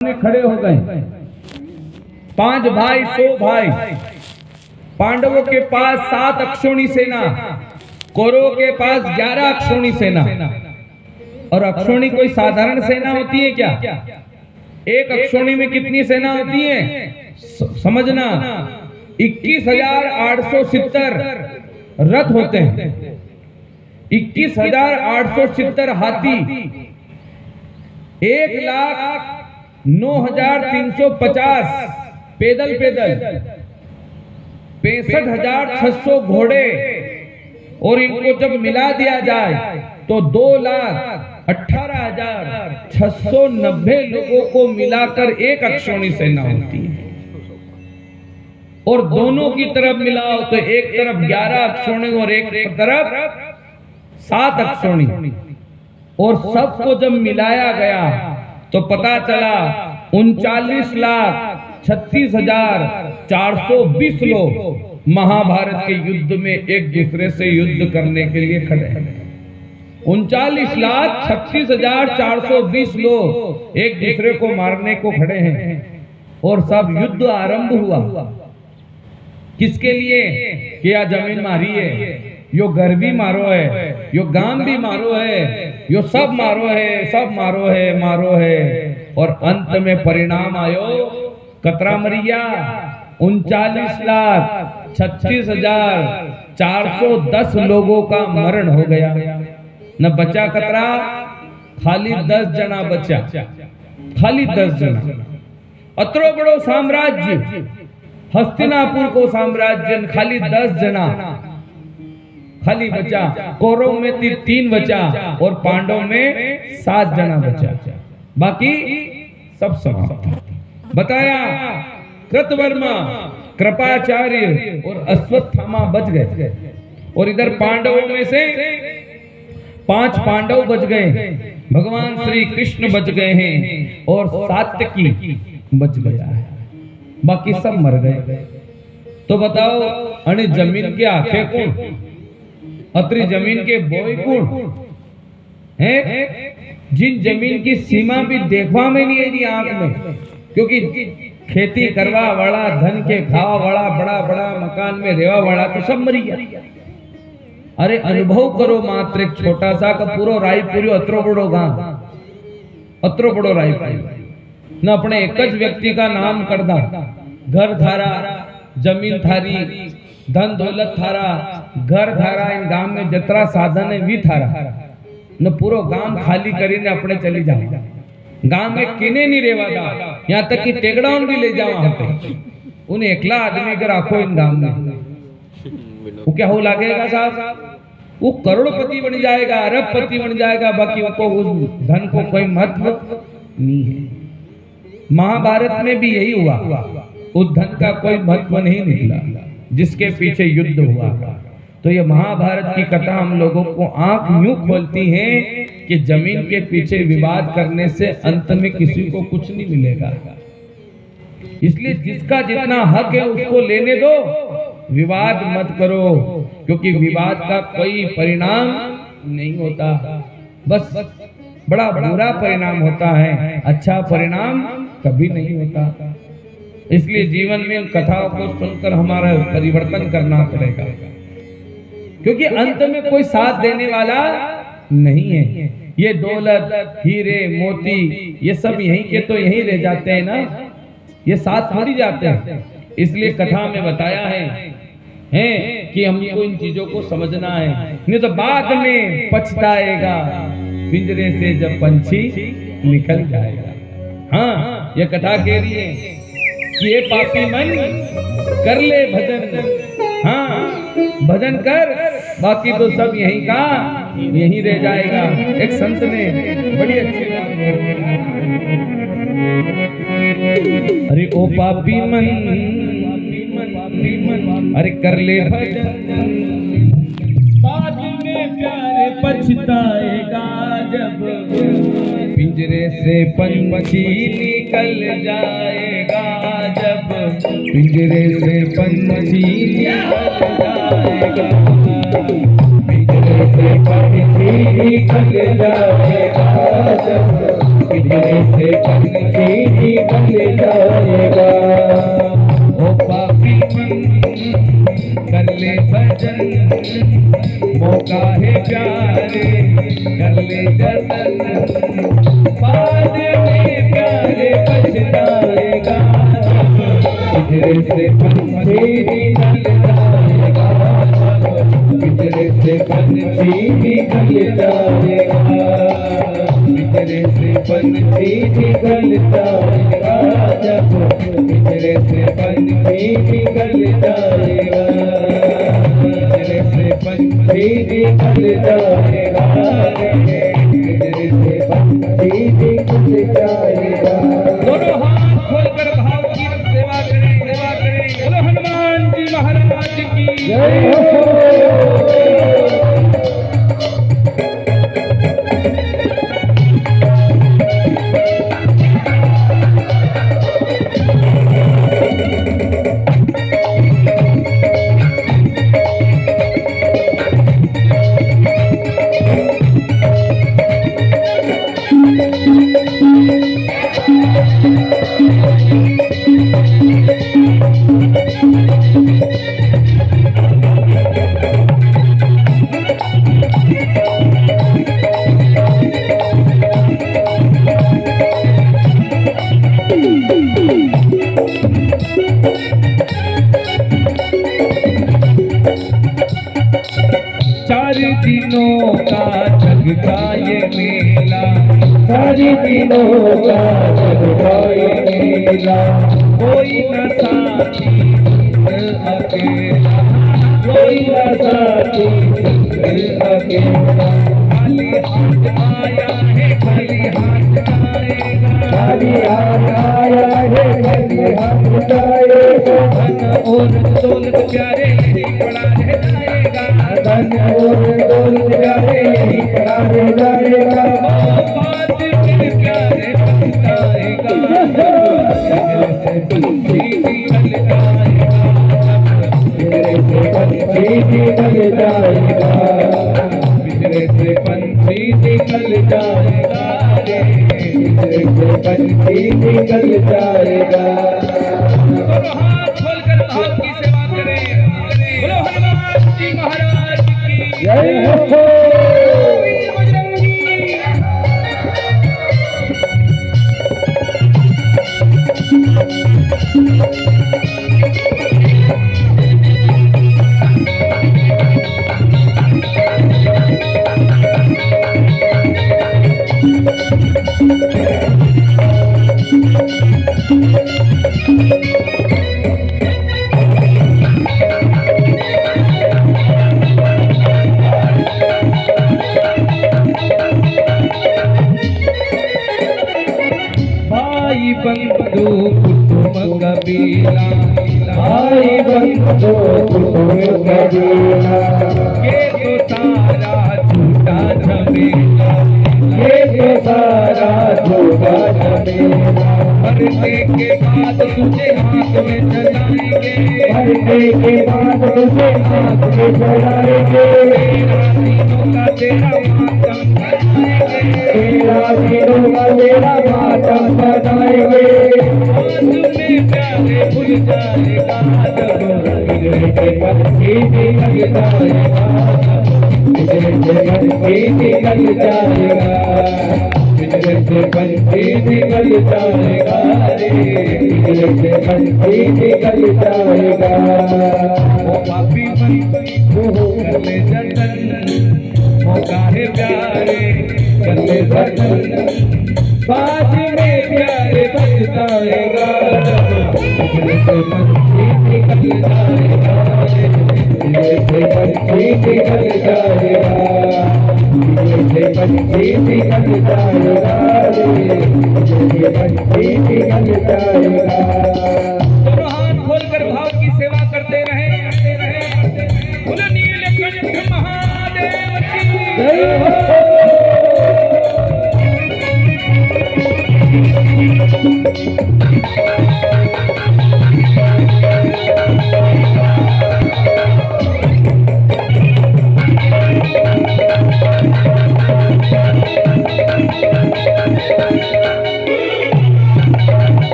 खड़े हो गए। 5 भाई 100 भाई। पांडवों के पास 7 अक्षौणी सेना, कौरवों के पास 11 अक्षौणी सेना। और अक्षौणी कोई साधारण सेना होती है क्या? एक अक्षौणी में कितनी सेना होती है समझना, 21,870 रथ होते हैं, 21,870 हाथी, 1,09,350 पैदल 65,600 घोड़े, और इनको जब मिला दिया जाए तो 2,18,690 लोगों को मिलाकर एक अक्षौणी सेना होती है। और दोनों की तरफ मिलाओ तो एक तरफ 11 अक्षौणी और एक तरफ 7 अक्षौणी, और सबको जब मिलाया गया तो पता चला 39,36,420 लोग महाभारत के युद्ध में एक दूसरे से युद्ध करने के लिए खड़े हैं। 39,36,420 लोग एक दूसरे को मारने को खड़े हैं, और सब युद्ध आरंभ हुआ। किसके लिए? कि या जमीन मारी है, यो घर भी मारो है, यो गांव भी मारो है, यो सब मारो है, सब मारो है, मारो है। और अंत में परिणाम आयो, कतरा मरिया 39,36,410 लोगों का मरण हो गया। न बचा कतरा, खाली 10 जना बचा, खाली 10 जना। अतरो बड़ो साम्राज्य, हस्तिनापुर को साम्राज्य, खाली 10 जना खाली बचा। कौरव में 3 बचा और पांडव में 7 जना बचा, बाकी सब समाप्त। बताया कृतवर्मा, कृपाचार्य और अश्वत्थामा बच गए, और इधर पांडवों में से 5 पांडव बच गए, भगवान श्री कृष्ण बच गए हैं, और सात्यकी बच गया है, बाकी सब मर गए। तो बताओ, अने जमीन के आखे कौन, अतरी जमीन के बोई कौन है? जिन जमीन की सीमा भी देखवा में नहीं है आंख में, क्योंकि खेती करवा वाला, धन के खावा वाला, बड़ा बड़ा मकान में रहवा वाला तो सब मरी गया। अरे अनुभव करो, मात्र एक छोटा सा का पूरो रायपुर अतरो बड़ो गांव, अतरो बड़ो रायपुर न अपने एक ज व्यक्ति का नाम करदा, घर थारा, जमीन थारी, धन दौलत थारा, घर थारा, इन गांव में जतरा साधन है वी थारा, न पूरो गांव खाली करीने अपने चली जाओ। गांव में किने नहीं रेवादा, यहाँ तक कि टेगड़ाउन भी ले जाओ वहां पे, उन्हें एकला आदमी कर आखो इन गांव में, वो क्या हो लागेगा साहब? वो करोड़पति बन जाएगा, अरबपति बन जाएगा, बाकी उनको उस धन को कोई महत्व नहीं है। महाभारत में भी यही हुआ, उस धन का कोई महत्व नहीं निकला जिसके पीछे युद्ध हुआ। तो ये महाभारत की कथा हम लोगों को आंख यूं खोलती है कि जमीन के पीछे विवाद करने से अंत में किसी को कुछ नहीं मिलेगा। इसलिए जिसका जितना हक है उसको लेने दो, विवाद मत करो, क्योंकि विवाद का कोई परिणाम नहीं होता, बस बड़ा बुरा परिणाम होता है, अच्छा परिणाम कभी नहीं होता। इसलिए जीवन में इन कथाओं को सुनकर हमारा परिवर्तन करना पड़ेगा, क्योंकि अंत में कोई साथ देने वाला नहीं है। ये दौलत, हीरे, मोती, ये सब यहीं के तो यहीं रह जाते हैं ना, ये साथ थोड़ी जाते हैं। इसलिए कथा में बताया है कि हमको इन चीजों को समझना है, नहीं तो बाद में पछताएगा पिंजरे से जब पंछी निकल जाएगा। हाँ, ये कथा कह रही है कि ये पापी मन कर ले भजन, हाँ भजन कर, बाकी तो सब यहीं का यहीं रह जाएगा। एक संत ने बड़ी अच्छी बात, अरे ओ पापी मन, अरे कर ले भजन, बाद में प्यारे पछताएगा जब पिंजरे से पंछी निकल जाएगा, जब पिंजरे से पंछी निकल जाएगा, पिंजरे से पंछी निकल जाएगा, जब पिंजरे से पंछी मौका है प्यारे कर ले जतन, बाद में प्यारे पछताएगा, पिंजरे से पंछी निकल जाएगा, पिंजरे से पंछी निकल जाएगा, पिंजरे से पंछी निकल जाएगा, जब पिंजरे से पंछी निकल जाएगा, पिंजरे से पंछी निकल जाएगा, पिंजरे से पंछी निकल जाएगा। दोनों हाथ खोलकर भाव की सेवा करें, सेवा करें। बोलो हनुमान जी महाराज की जय हो। चार दिनों का जग का ये मेला, चार दिनों का जग का ये मेला, कोई न साथी अकेला, कोई न साथी अकेला, खाली हाथ आया है खाली हाथ आएगा, खाली हाथ आया है खाली हाथ आएगा, धन और दौलत प्यारे यही पड़ा रह जाएगा, धन और दौलत प्यारे यही पड़ा रह जाएगा, बात फिर प्यारे पछताएगा, से पंछी निकल जाएगा, पिंजरे से पंछी निकल जाएगा, पिंजरे से पंछी निकल जाएगा, पिंजरे से पंछी निकल जाएगा। दोनों हाथ खोलकर भाव की सेवा करें। बोलो हनुमान जी महाराज की जय हो। बजरंगी बंधु कुटुंब कबीला, भाई बंधु कुटुंब कबीला, ये तो सारा झूठा झमेला, ये तो सारा झूठा झमेला, मरने के बाद तुझे हाथ में चलाएंगे, मरने के बाद तुझे हाथ में चलाएंगे, तेरा तीनों का तेरा मातम बताएंगे, में प्यारे भूल जाएगा, पिंजरे से पंछी निकल जाएगा, पिंजरे से पंछी निकल जाएगा, पिंजरे से पंछी निकल जाएगा, पिंजरे से पंछी निकल जाएगा। वो पापी कर ले जतन, मौका है प्यारे कर ले जतन, बाद में प्यारे पछताएगा, पिंजरे से पंछी निकल जाएगा, पिंजरे से पंछी निकल जाएगा, पिंजरे से पंछी निकल जाएगा, पिंजरे से पंछी निकल जाएगा। दोनों हाथ खोलकर भाव की सेवा करते रहे, करते रहे। बोलो नीलकंठ महादेव की जय हो।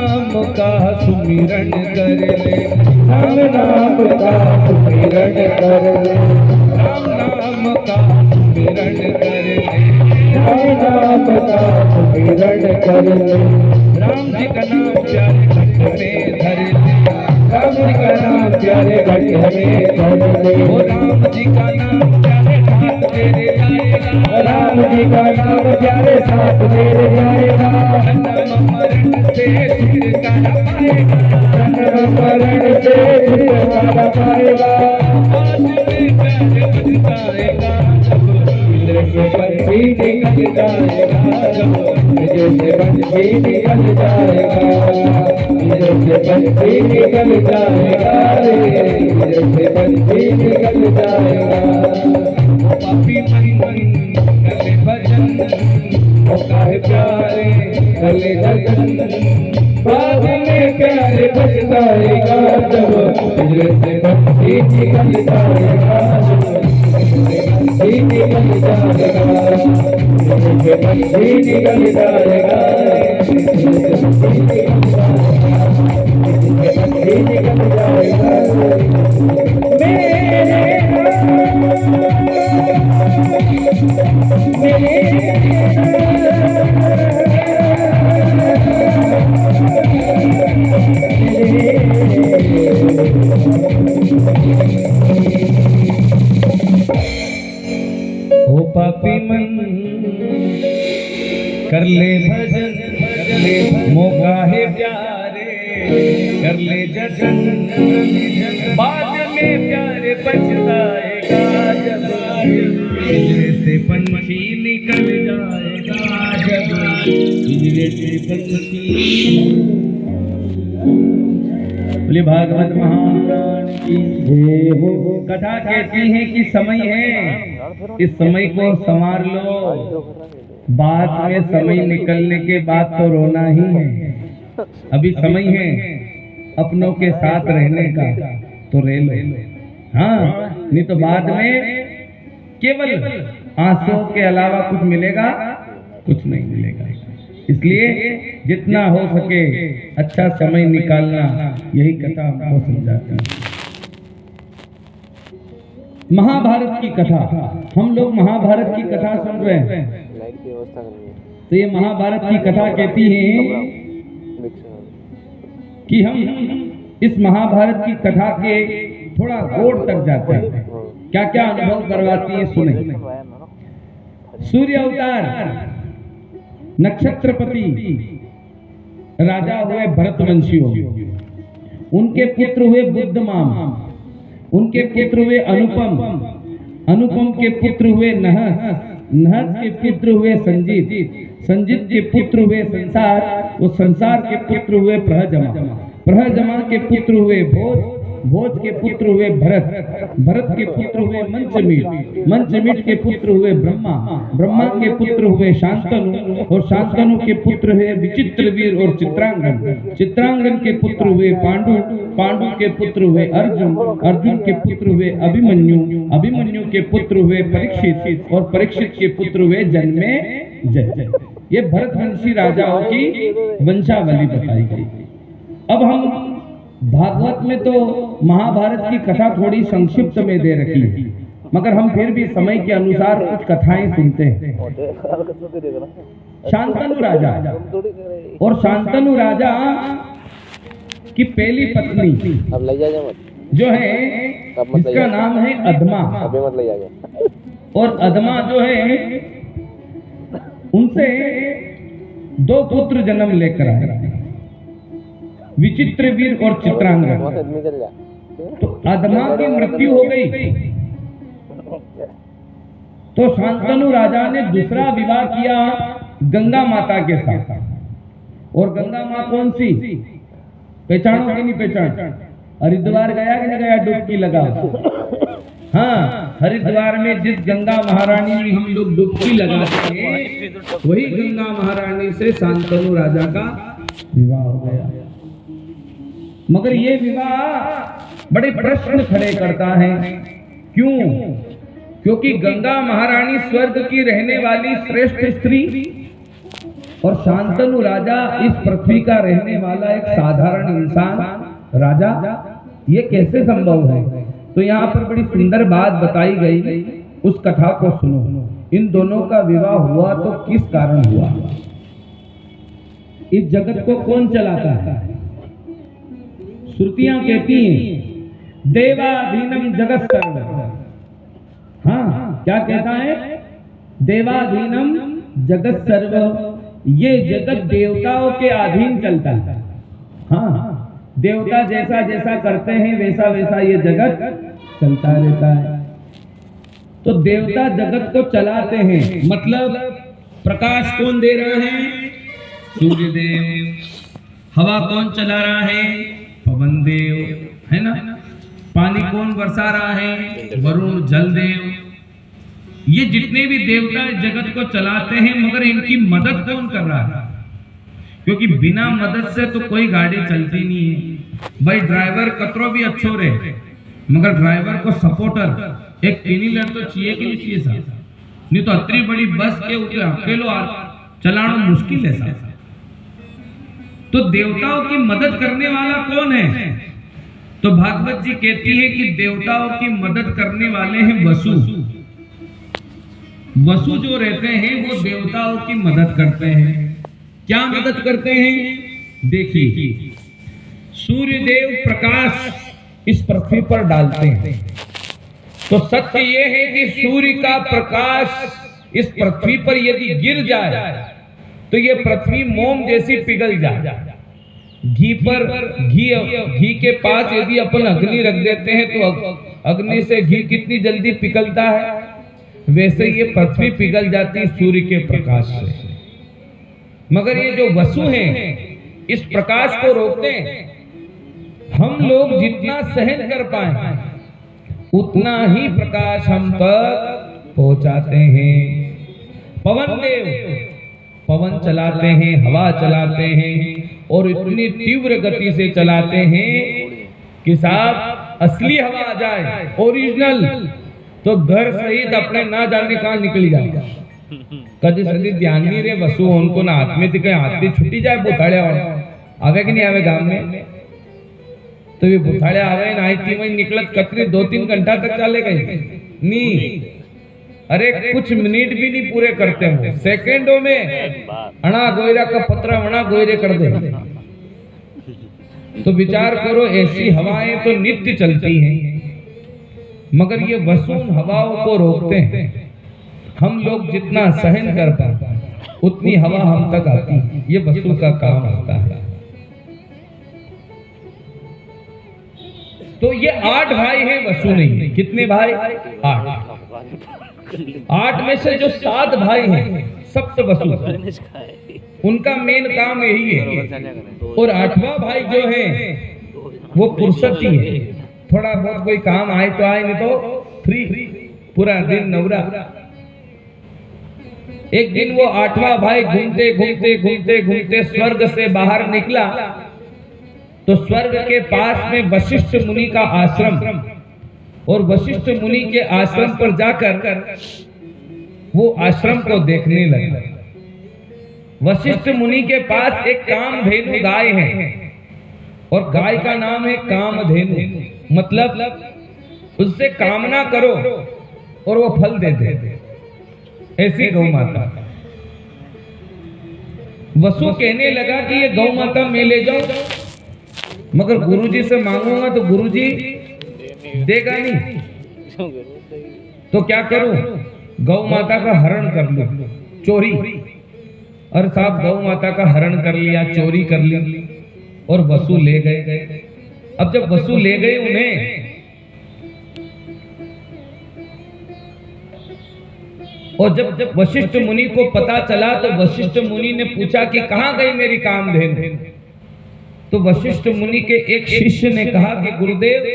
नाम का सुमिरन कर ले, राम नाम का सुमिरन कर ले, राम नाम का सुमिरन कर ले, राम नाम का सुमिरन कर ले, राम जी का नाम प्यारे कंठ में धर ले, राम जी का नाम प्यारे कंठ में धर ले, ओ राम जी का नाम प्यारे साथ तेरे जाएगा, राम जी का नाम प्यारे साथ मेरे जाएगा, जन्म मरण से छुटकारा पाएगा, जन्म मरण से छुटकारा पाएगा, आज में प्यारे बन जाएगा, जब इंद्र से पंछी निकल जाएगा, इंद्र से पंछी निकल जाएगा, इंद्र से पंछी निकल जाएगा, इंद्र से पंछी निकल जाएगा। पापी मन करे भजन, ओ काहे प्यारे गले लगन बाद में प्यारे बच जाएगा, जब इंद्र से पंछी निकल जाएगा, पंछी निकल जाएगा, पंछी निकल जाएगा, पंछी निकल जाएगा। ओ पापी मन कर ले भजन, मौका है प्यारे कर ले जजन, बाद में प्यारे बच जाएगा, जब पिंजरे से पंछी निकल जाएगा, जब पिंजरे से पंछी। बोले भागवत महापुराण की जय हो। कथा कहती है कि समय है, इस समय को संवार लो, बाद में समय निकलने के बाद तो रोना ही है। अभी समय है अपनों के साथ रहने का, तो रह लो। हाँ, नहीं तो बाद में केवल आंसुओं के अलावा कुछ मिलेगा, कुछ नहीं मिलेगा। इसलिए जितना हो सके अच्छा समय निकालना, यही कथा हमको समझाती है। महाभारत की कथा, हम लोग महाभारत की कथा सुन रहे हैं, तो ये महाभारत की कथा कहती है कि हम इस महाभारत की कथा के थोड़ा गोड़ तक जाते हैं, क्या क्या अनुभव करवाती है सुने। सूर्य अवतार नक्षत्रपति राजा हुए भरतवंशी हो, उनके पुत्र हुए बुद्धमाम, उनके पुत्र हुए अनुपम, अनुपम के पुत्र हुए नहस, नहस के पुत्र हुए संजीत, संजीत के पुत्र हुए संसार, वो संसार के पुत्र हुए प्रहजमा, प्रहजमा के पुत्र हुए भोज, भोज के पुत्र हुए भरत, भरत के पुत्र हुए मंचमीट, मंचमीट के पुत्र हुए ब्रह्मा, ब्रह्मा के पुत्र हुए शांतनु, और शांतनु के पुत्र हुए विचित्रवीर और चित्रांगन, चित्रांगन के पुत्र हुए पांडु, पांडु के पुत्र हुए अर्जुन, अर्जुन के पुत्र हुए अभिमन्यु, अभिमन्यु के पुत्र हुए परीक्षित, और परीक्षित के पुत्र हुए जन्मे जय। ये भरतवंशी राजाओं की वंशावली बताई गई। अब हम भागवत में तो महाभारत की कथा थोड़ी संक्षिप्त में दे रखी है, मगर हम फिर भी समय के अनुसार कुछ कथाएं सुनते हैं। शांतनु राजा, और शांतनु राजा की पहली पत्नी जो है, इसका नाम है अधमा, और अधमा जो है उनसे दो पुत्र जन्म लेकर आए, विचित्रवीर और चित्रांगन। तो अधमा की मृत्यु हो गई, तो शांतनु राजा ने दूसरा विवाह किया गंगा माता के साथ। और गंगा माँ कौन सी, पहचानो कि नहीं पहचान? हरिद्वार गया कि नहीं गया, डुबकी लगा? हाँ, हरिद्वार में जिस गंगा महारानी में हम लोग डुबकी लगाते हैं, वही गंगा महारानी से शांतनु राजा का विवाह हो गया। मगर ये विवाह बड़े प्रश्न खड़े करता है। क्यों? क्योंकि गंगा महारानी स्वर्ग की रहने वाली श्रेष्ठ स्त्री, और शांतनु राजा इस पृथ्वी का रहने वाला एक साधारण इंसान राजा, ये कैसे संभव है? तो यहाँ पर बड़ी सुंदर बात बताई गई, उस कथा को सुनो। इन दोनों का विवाह हुआ तो किस कारण हुआ? इस जगत को कौन चलाता है? श्रुतियां कहती हैं देवाधीनम जगत सर्व। हाँ, क्या कहता है? देवाधीनम जगत सर्व। ये जगत देवताओं के अधीन चलता है। हाँ, देवता जैसा जैसा करते हैं वैसा वैसा ये जगत चलता रहता है। तो देवता जगत को चलाते हैं, मतलब प्रकाश कौन दे रहा है? सूर्य देव। हवा कौन चला रहा है? पवन देव, है ना? पानी कौन बरसा रहा है? वरुण जल देव। ये जितने भी देवता जगत को चलाते हैं, मगर इनकी मदद कौन कर रहा है? क्योंकि बिना मदद से तो कोई गाड़ी चलती नहीं है। भाई ड्राइवर कतरो भी अच्छो रहे, मगर ड्राइवर को सपोर्टर एक टीनीलर तो चाहिए कि नहीं चाहिए साहब? नहीं तो अतरी बड़ी बस के ऊपर अकेलो चलाना मुश्किल है साहब। तो देवताओं की मदद करने वाला कौन है? तो भागवत जी कहती है कि देवताओं की मदद करने वाले हैं वसु। वसु जो रहते हैं वो देवताओं की मदद करते हैं। क्या मदद करते हैं? देखिए, सूर्य देव प्रकाश इस पृथ्वी पर डालते हैं। तो सत्य ये है कि सूर्य का प्रकाश इस पृथ्वी पर यदि गिर जाए तो ये पृथ्वी मोम जैसी पिघल जाए। घी के पास यदि अपन अग्नि रख देते हैं तो अग्नि से घी कितनी जल्दी पिघलता है, वैसे ये पृथ्वी पिघल जाती है सूर्य के प्रकाश से। मगर ये जो वसु हैं इस प्रकाश को रोकते हैं। हम लोग जितना सहन कर पाए उतना ही प्रकाश हम तक पहुंचाते हैं। पवन देव पवन चलाते हैं, हवा चलाते हैं और इतनी तीव्र गति से चलाते हैं कि साहब असली हवा आ जाए ओरिजिनल तो घर सहित अपने ना जाने कहां निकल जाएगा। कभी सदी ध्यान नहीं रहे वसु उनको ना हाथ में दिखे, हाथ में छुट्टी जाए बुथाड़े आवे कि नहीं आवे गांव में? तो ये बुथाड़े आवे ना आई वही निकलत कतरी 2-3 घंटा तक चले गए नहीं। अरे कुछ मिनट भी नहीं पूरे करते हो, सेकंडों में अणा गोयरा का पत्रा अणा गोयरे कर दे। तो विचार करो, ऐसी हवाएं तो नित्य चलती हैं, मगर ये वसु हवाओं को रोकते हैं। हम लोग जितना सहन कर पाते उतनी हवा हम तक आती है। ये वसु का काम होता है। तो ये 8 भाई हैं, वसु नहीं। कितने भाई? 8 में से जो 7 भाई हैं सप्त वसु, उनका मेन काम यही है। और 8वां भाई जो है वो पुरुषती है। थोड़ा बहुत कोई काम आए तो आए, नहीं तो फ्री, पूरा दिन नवरा। एक दिन वो 8वां भाई घूमते घूमते घूमते घूमते स्वर्ग से बाहर निकला तो स्वर्ग के पास में वशिष्ठ मुनि का आश्रम, और वशिष्ठ मुनि के आश्रम पर जाकर वो आश्रम को देखने लगा। वशिष्ठ मुनि के पास एक कामधेनु गाय है और गाय का नाम है कामधेनु, मतलब उससे कामना करो और वो फल दे दे, ऐसी गौ माता। वसु कहने लगा कि ये गौ माता मैं ले जाऊं, मगर गुरुजी से मांगूंगा तो गुरुजी देगा नहीं। तो क्या करूं? गौ माता का हरण कर लूं, चोरी। और साहब गौ माता का हरण कर लिया, चोरी कर ली और वसु ले गए। अब जब वसु ले गए उन्हें, और जब वशिष्ठ मुनि को पता चला तो वशिष्ठ मुनि ने पूछा कि कहां गई मेरी कामधेनु? तो वशिष्ठ मुनि के एक शिष्य ने कहा कि गुरुदेव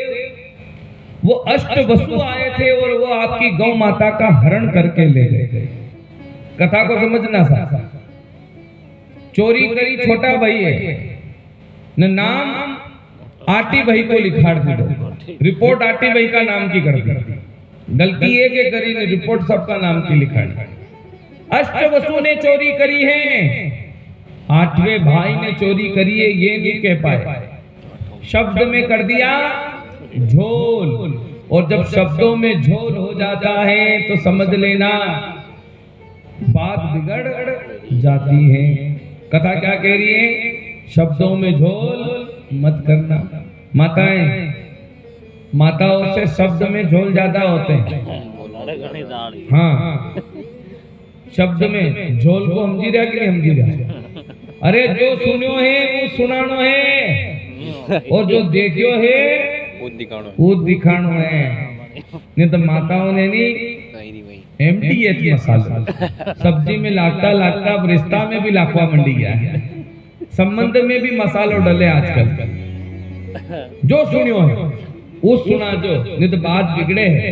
वो 8 वसु आए थे और वो आपकी गौ माता का हरण करके ले गए। कथा को समझना सा, चोरी करी छोटा भाई है न, नाम आटी भाई को लिखा दो, रिपोर्ट आटी भाई का नाम की कर दी। गलती है कि करी, रिपोर्ट सबका नाम की लिखा। 8 वसु ने चोरी करी है आठवें भाई ने चोरी करी है ये नहीं कह पाए, शब्द में कर दिया झोल। और जब शब्दों में झोल हो जाता है तो समझ लेना बात बिगड़ जाती है। कथा क्या कह रही है? शब्दों में झोल मत करना। माताओं से शब्द में झोल ज्यादा होते हैं। हाँ, शब्द में झोल को समझी रहा कि नहीं समझी रहा? अरे जो सुनियो है वो सुनानो है, और जो देखियो है वो दिखानो है। नहीं तो माताओं ने नहीं MDH मसाला सब्जी में लागता लागता अब रिश्ता में भी लाखवा मंडी गया है, संबंध में भी मसालो डले आजकल। जो सुनियो है वो सुना जो, नहीं तो बात बिगड़े है।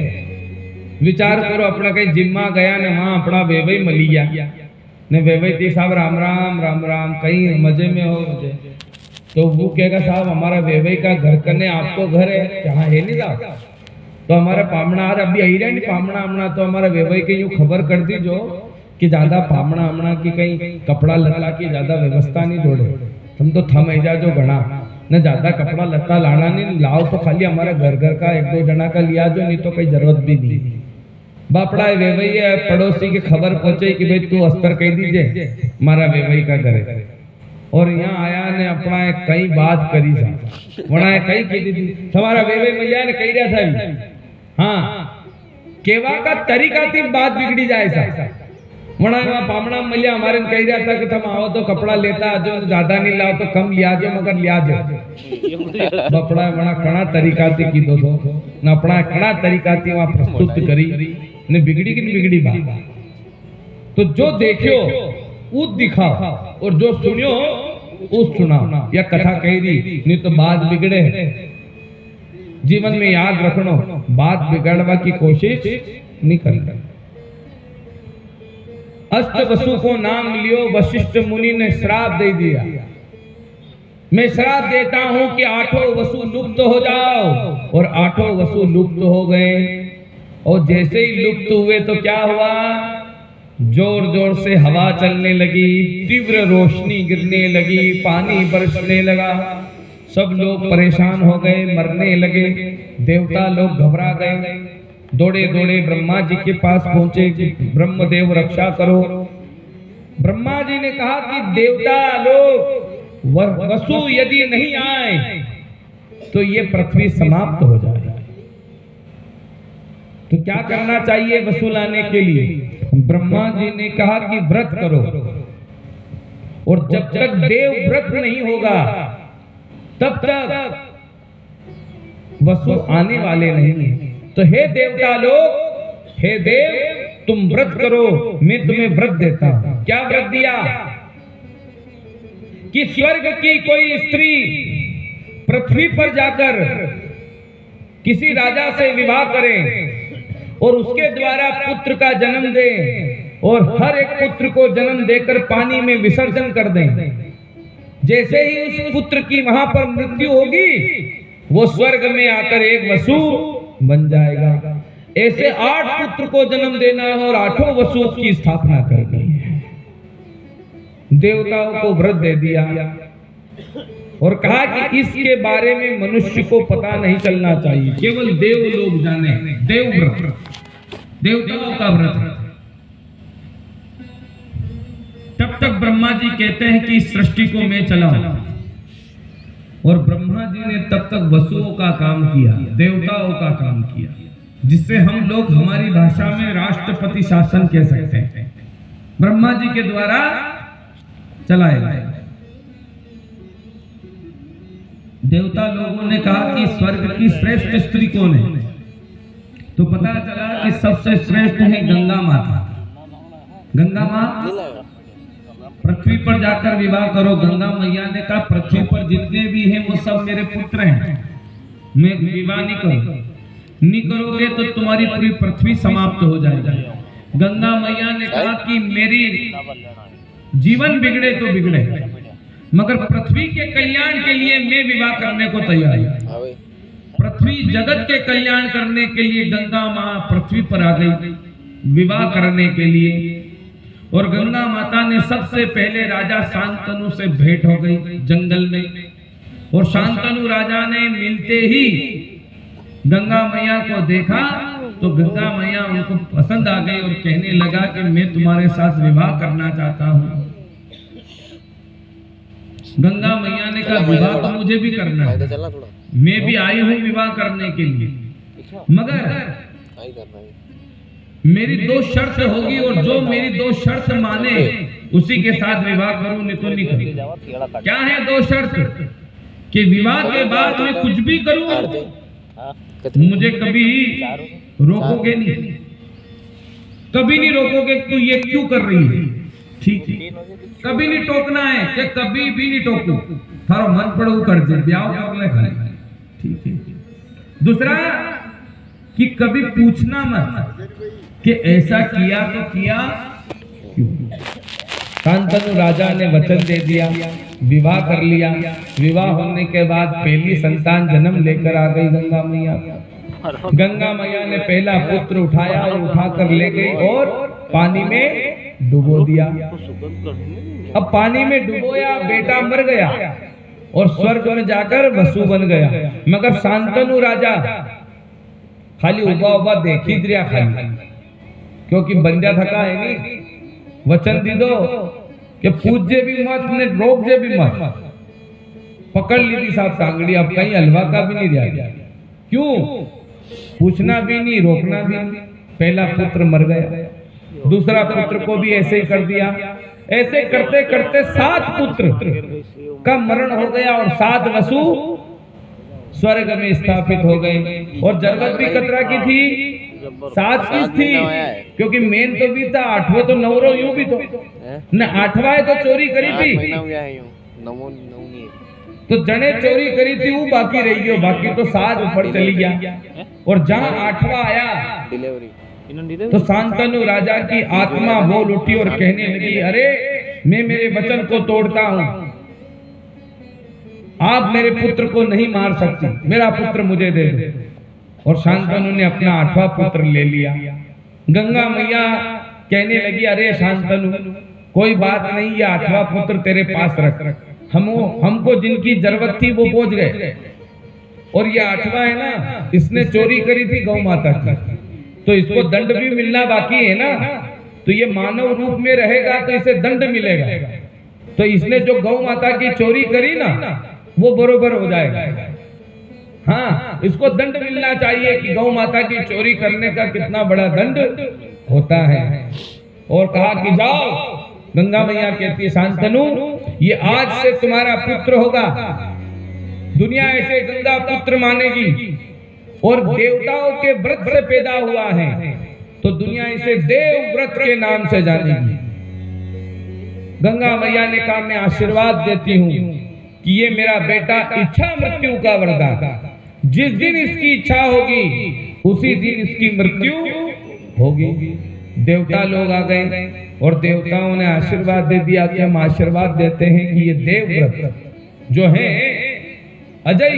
विचार करो, अपना कहीं जिम्मा गया ने वहां अपना वेवई मली गया ने वेवई थी साहब राम राम राम राम, कहीं मजे में हो मुझे, तो वो कहेगा साहब हमारा वेवई का घर करने आपको घर है कहाँ है नहीं साहब, तो हमारा पामना अभी आई रहा नहीं पामना हमना, तो हमारा वेवई के यूं खबर कर दी जो कि ज्यादा पामना हमना की कहीं कपड़ा लत्ता की ज्यादा व्यवस्था नहीं जोड़े, तुम तो थम जा जो घना न ज्यादा कपड़ा लत्ता लाना नहीं लाओ, तो खाली हमारा घर घर का एक दो जना का लिया जो, नहीं तो कोई जरूरत भी नहीं। बापड़ा वेवई है पड़ोसी की खबर पहुंचे कि भाई तू अस्तर कह दीजिए हमारा वेवई का घर है, और यहाँ आया ने अपना कई बात करी सा वना कई कही थी हमारा वेवई मिलिया ने कही रहा था। हाँ, केवा का तरीका थी बात बिगड़ी जाए सा वना पामना मिलिया हमारे कही रहा था कि तुम आओ तो कपड़ा लेता जो ज्यादा नहीं लाओ तो कम लिया जो मगर लिया जो। बपड़ा वना कड़ा तरीका थी की दो न अपना कड़ा तरीका थी वहां प्रस्तुत करी ने बिगड़ी की बिगड़ी बात। तो जो देखियो वो दिखाओ और जो सुनियो वो सुनाओ, या कथा कह रही नहीं तो बात बिगड़े। जीवन में याद रखनो बात बिगड़वा की कोशिश नहीं करना। अष्ट वसु को नाम लियो, वशिष्ठ मुनि ने श्राप दे दिया, मैं श्राप देता हूं कि आठों वसु लुप्त हो जाओ, और आठों वसु लुप्त हो गए। और जैसे ही लुप्त हुए तो क्या हुआ, जोर जोर से हवा चलने लगी, तीव्र रोशनी गिरने लगी, पानी बरसने लगा, सब लोग परेशान हो गए, मरने लगे। देवता लोग घबरा गए, दौड़े दौड़े ब्रह्मा जी के पास पहुंचे कि ब्रह्मदेव रक्षा करो। ब्रह्मा जी ने कहा कि देवता लोग वसु यदि नहीं आए तो ये पृथ्वी समाप्त हो जाए, तो क्या करना चाहिए वसु लाने के लिए? ब्रह्मा जी ने कहा कि व्रत करो, और जब तक देव व्रत नहीं होगा तब तक वसु आने वाले नहीं है। तो हे देवता लोग, हे देव तुम व्रत करो, मैं तुम्हें व्रत देता हूं। क्या व्रत दिया? कि स्वर्ग की कोई स्त्री पृथ्वी पर जाकर किसी राजा से विवाह करे और उसके द्वारा पुत्र का जन्म दे, और हर एक पुत्र को जन्म देकर पानी में विसर्जन कर दें। जैसे ही उस पुत्र की वहां पर मृत्यु होगी वो स्वर्ग में आकर एक वसु बन जाएगा। ऐसे 8 पुत्र को जन्म देना है और 8 वसु की स्थापना करनी है। देवताओं को व्रत दे दिया और कहा कि इसके बारे में मनुष्य को पता नहीं चलना चाहिए, केवल देव लोग जाने। देव व्रत, देवताओं का व्रत। तब तक ब्रह्मा जी कहते हैं कि इस सृष्टि को मैं चलाऊं, और ब्रह्मा जी ने तब तक वसुओं का काम किया, देवताओं का काम किया, जिससे हम लोग हमारी भाषा में राष्ट्रपति शासन कह सकते हैं। ब्रह्मा जी के द्वारा चलाए गए। देवता लोगों ने कहा कि स्वर्ग की श्रेष्ठ स्त्री कौन है, तो पता चला कि सबसे श्रेष्ठ है गंगा माता। गंगा माँ पृथ्वी पर जाकर विवाह करो। गंगा मैया ने कहा पृथ्वी पर जितने भी हैं वो सब मेरे पुत्र हैं, मैं विवाह नहीं करूंगा, नहीं करोगे तो तुम्हारी पूरी पृथ्वी समाप्त हो जाएगी। गंगा मैया ने कहा कि मेरी जीवन बिगड़े तो बिगड़े, मगर पृथ्वी के कल्याण के लिए मैं विवाह करने को तैयार हूं। पृथ्वी जगत के कल्याण करने के लिए गंगा मां पृथ्वी पर आ गई विवाह करने के लिए। और गंगा माता ने सबसे पहले राजा शांतनु से भेंट हो गई जंगल में। और शांतनु राजा ने मिलते ही गंगा मैया को देखा तो गंगा मैया उनको पसंद आ गई और कहने लगा कि मैं तुम्हारे साथ विवाह करना चाहता हूँ। गंगा मैया ने कहा विवाह तो मुझे भी करना है, मैं भी आई हूँ विवाह करने के लिए, मगर मेरी 2 शर्त होगी और जो मेरी 2 शर्त माने उसी के साथ विवाह करूं, नहीं तो नहीं करूं। क्या है 2 शर्त? कि विवाह के बाद मैं कुछ भी करूं मुझे कभी रोकोगे नहीं, कभी नहीं रोकोगे तू ये क्यों कर रही है, ठीक है? कभी नहीं टोकना है कि कभी भी नहीं टोकू, थारो मन पड़ो कर दे ब्याह कर ले खाली, ठीक है? दूसरा कि कभी पूछना मत कि ऐसा किया तो किया क्यों। शांतनु राजा ने वचन दे दिया, विवाह कर लिया। विवाह होने के बाद पहली संतान जन्म लेकर आ गई गंगा मैया। गंगा मैया ने पहला पुत्र उठाया और उठाकर ले गई और पानी में डुबो दिया। अब पानी में डुबोया, बेटा मर गया और स्वर्ग में जाकर वसु बन गया। मगर शांतनु राजा खाली उबा उबा देखी दिया खाली, क्योंकि बंजा थका है नहीं। वचन दी दो कि पूज्य भी मत ने रोक जे भी मत, पकड़ ली थी साहब सांगड़ी, अब कहीं हलवा का भी नहीं दिया। क्यों? पूछना भी नहीं, रोकना भी नहीं। पहला पुत्र मर गया, दूसरा पुत्र को भी ऐसे ही कर दिया। ऐसे करते करते 7 पुत्र का मरण हो गया और 7 वसु स्वर्ग में स्थापित हो गए। और जरूरत भी कतरा की थी, 7 किस थी? क्योंकि मेन तो भी था, 8वां तो नवरो यूं भी तो न 8वां तो चोरी करी थी, तो जने चोरी करी थी वो बाकी रही गयो, बाकी तो 7 ऊपर चली गया। और जहां 8वां आया तो शांतनु राजा की आत्मा बोल उठी और कहने लगी, अरे मैं मेरे वचन को तोड़ता हूं, आप मेरे पुत्र को नहीं मार सकती, मेरा पुत्र मुझे दे दो। और शांतनु ने अपना 8वां पुत्र ले लिया। गंगा मैया कहने लगी, अरे शांतनु कोई बात नहीं, ये 8वां पुत्र तेरे पास रख, हमको जिनकी जरूरत थी वो पहुंच गए। और ये 8वां है ना, इसने चोरी करी थी गौ माता की, तो इसको दंड भी मिलना बाकी है ना। तो ये मानव रूप में रहेगा तो इसे दंड मिलेगा। तो इसने जो गौ माता की चोरी करी ना वो बरोबर हो जाएगा। हाँ, इसको दंड मिलना चाहिए कि गौ माता की चोरी करने का कितना बड़ा दंड होता है। और कहा कि जाओ, गंगा मैया कहती है शांतनु ये आज से तुम्हारा पुत्र होगा, दुनिया ऐसे गंगा पुत्र मानेगी। और देवताओं के व्रत से पैदा हुआ है तो दुनिया इसे देव व्रत के नाम से जानेगी। गंगा मैया ने कहा मैं आशीर्वाद देती हूँ कि ये मेरा बेटा इच्छा मृत्यु का वरदान, जिस दिन इसकी इच्छा होगी उसी दिन इसकी मृत्यु होगी। देवता लोग आ गए और देवताओं ने आशीर्वाद दे दिया कि हम आशीर्वाद देते हैं कि ये देव व्रत जो है अजय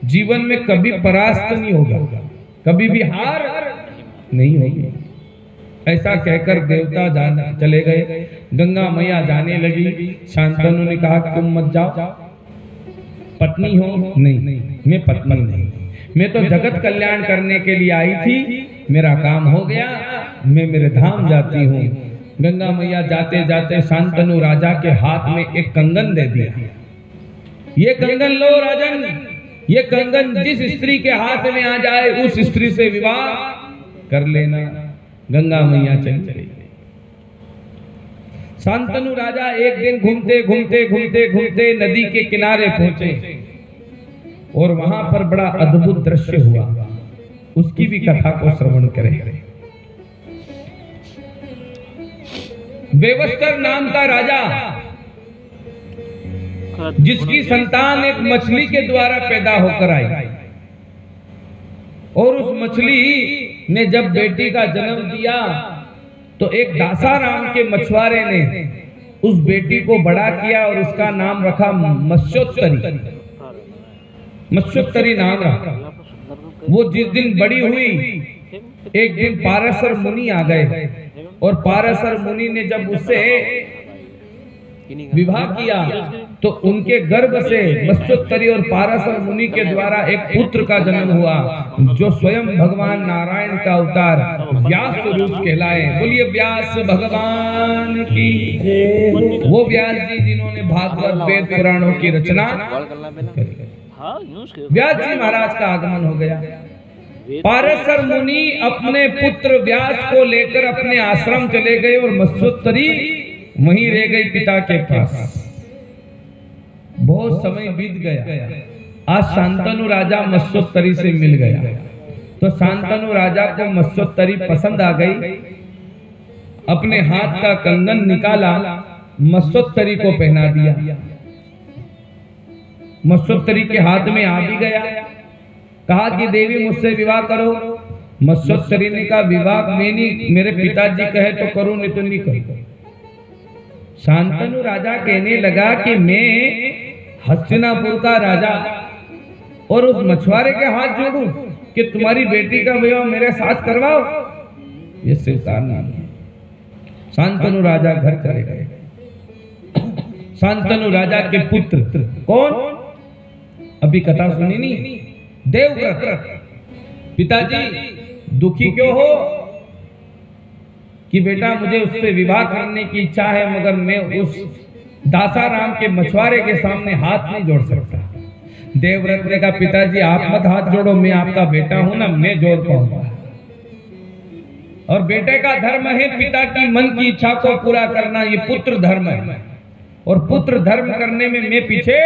जीवन में कभी परास्त नहीं होगा, कभी भी हार नहीं होगी। ऐसा कहकर देवता जाने चले गए। गंगा मैया जाने लगी। शांतनु ने कहा तुम मत जाओ, पत्नी हो? नहीं, मैं पत्नी नहीं, मैं तो जगत कल्याण करने के लिए आई थी, मेरा काम हो गया, मैं मेरे धाम जाती हूँ। गंगा मैया जाते जाते शांतनु राजा के हाथ में एक कंगन दे दिया। ये कंगन लो राजन, ये कंगन जिस स्त्री के हाथ में आ जाए उस स्त्री से विवाह कर लेना। गंगा मैया चली गई। शांतनु राजा एक दिन घूमते घूमते घूमते घूमते नदी के किनारे पहुंचे और वहां पर बड़ा अद्भुत दृश्य हुआ। उसकी भी कथा को श्रवण करें। वेवस्कर नाम का राजा, जिसकी संतान एक मछली के द्वारा पैदा होकर आई, और उस मछली ने जब बेटी का जन्म दिया तो एक दासाराम के मछुआरे ने उस बेटी को बड़ा किया और उसका नाम रखा मत्स्योत्तरी। मत्स्योत्तरी नाम रखा। वो जिस दिन बड़ी हुई एक दिन पाराशर मुनि आ गए और पाराशर मुनि ने जब उससे विवाह किया तो उनके गर्भ से मत्स्योत्तरी और पाराशर मुनि के द्वारा एक पुत्र का जन्म हुआ जो स्वयं भगवान नारायण का अवतार व्यास स्वरूप कहलाए। बोलिए व्यास भगवान की। वो व्यास जी जिन्होंने भागवत वेद पुराणों की रचना व्यास जी महाराज का आगमन हो गया। पाराशर मुनि अपने पुत्र व्यास को लेकर अपने आश्रम चले गए और मत्स्योत्तरी वहीं रह गई पिता के पास। बहुत समय बीत गया। आज शांतनु राजा मत्स्योत्तरी से मिल गया तो शांतनु राजा को मत्स्योत्तरी पसंद आ गई। अपने हाथ का कंगन निकाला, मत्स्योत्तरी को पहना दिया। मत्स्योत्तरी के हाथ में आ भी गया। कहा कि देवी मुझसे विवाह करो। मत्स्योत्तरी ने कहा विवाह मैं नहीं, मेरे पिताजी कहे तो करूं नहीं तो नहीं करूं। शांतनु राजा कहने लगा कि मैं हस्तिनापुर का राजा और उस मछुआरे के हाथ जोड़ूं कि तुम्हारी बेटी का विवाह मेरे साथ करवाओ, ये स्वीकार नहीं। शांतनु राजा घर चले गए। शांतनु राजा के पुत्र कौन, अभी कथा सुनी नहीं, देवव्रत। पिताजी दुखी क्यों हो कि बेटा मुझे उससे विवाह करने की इच्छा है मगर मैं उस दासाराम के मछुआरे के सामने हाथ नहीं जोड़ सकता। देवव्रत ने कहा पिताजी आप मत हाथ जोड़ो, मैं आपका बेटा हूं ना, मैं जोड़ पाऊंगा। और बेटे का धर्म है पिता की मन की इच्छा को पूरा करना, ये पुत्र धर्म है। और पुत्र धर्म करने में मैं पीछे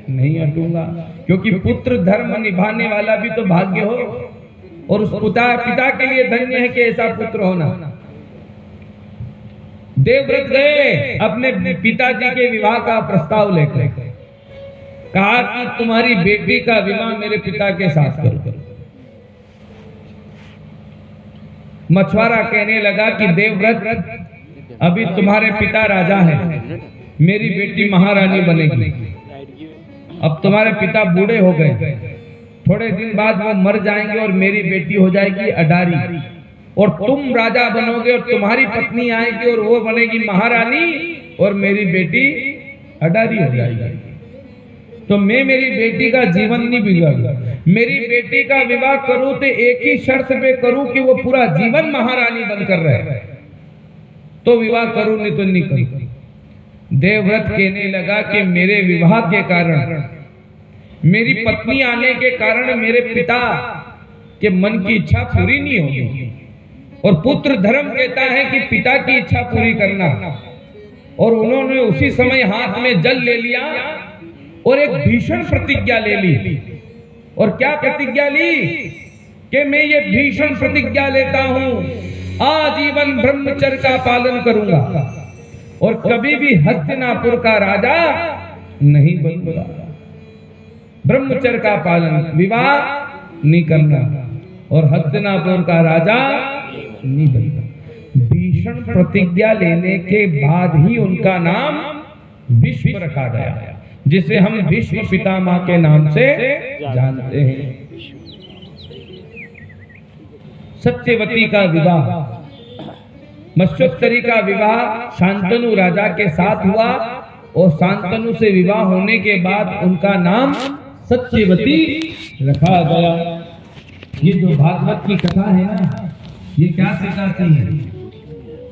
नहीं हटूंगा, क्योंकि पुत्र धर्म निभाने वाला भी तो भाग्य हो और उस पिता के लिए धन्य है कि ऐसा पुत्र होना। देवव्रत गए अपने पिताजी के विवाह का प्रस्ताव लेकर, कहा कि तुम्हारी बेटी का विवाह मेरे पिता के साथ करो। मछुआरा कहने लगा कि देवव्रत अभी तुम्हारे पिता राजा हैं, मेरी बेटी महारानी बनेगी। अब तुम्हारे पिता बूढ़े हो गए, थोड़े दिन बाद वो मर जाएंगे और मेरी बेटी हो जाएगी अडारी और तुम राजा बनोगे और तुम्हारी पत्नी आएगी और वो बनेगी महारानी और मेरी बेटी अडारी हो जाएगी। तो मैं मेरी बेटी का जीवन नहीं बिगाड़ूं, मेरी बेटी का विवाह करूं तो एक ही शर्त पे करूं कि वो पूरा जीवन महारानी बनकर रहे, तो विवाह करूं नहीं तो नहीं करूं। देवव्रत कहने लगा कि मेरे विवाह के कारण, मेरी पत्नी आने के कारण मेरे पिता के मन की इच्छा पूरी नहीं होगी। और पुत्र धर्म कहता है कि पिता की इच्छा पूरी करना। और उन्होंने उसी समय हाथ में जल ले लिया और एक भीषण प्रतिज्ञा ले ली। और क्या प्रतिज्ञा ली कि मैं ये भीषण प्रतिज्ञा लेता हूं, आजीवन ब्रह्मचर्य का पालन करूंगा और कभी भी हस्तिनापुर का राजा नहीं बनूंगा। ब्रह्मचर्य का पालन, विवाह नहीं करना और हस्तिनापुर का राजा नहीं बनना। भीषण प्रतिज्ञा लेने के बाद ही उनका नाम विश्व रखा गया, जिसे हम विश्व पितामह के नाम से जानते हैं। सत्यवती का विवाह, मत्स्योत्तरी का विवाह शांतनु राजा के साथ हुआ और शांतनु से विवाह होने के बाद उनका नाम सत्यवती रखा गया। ये जो भागवत की कथा है ना, ये क्या सिखाती है?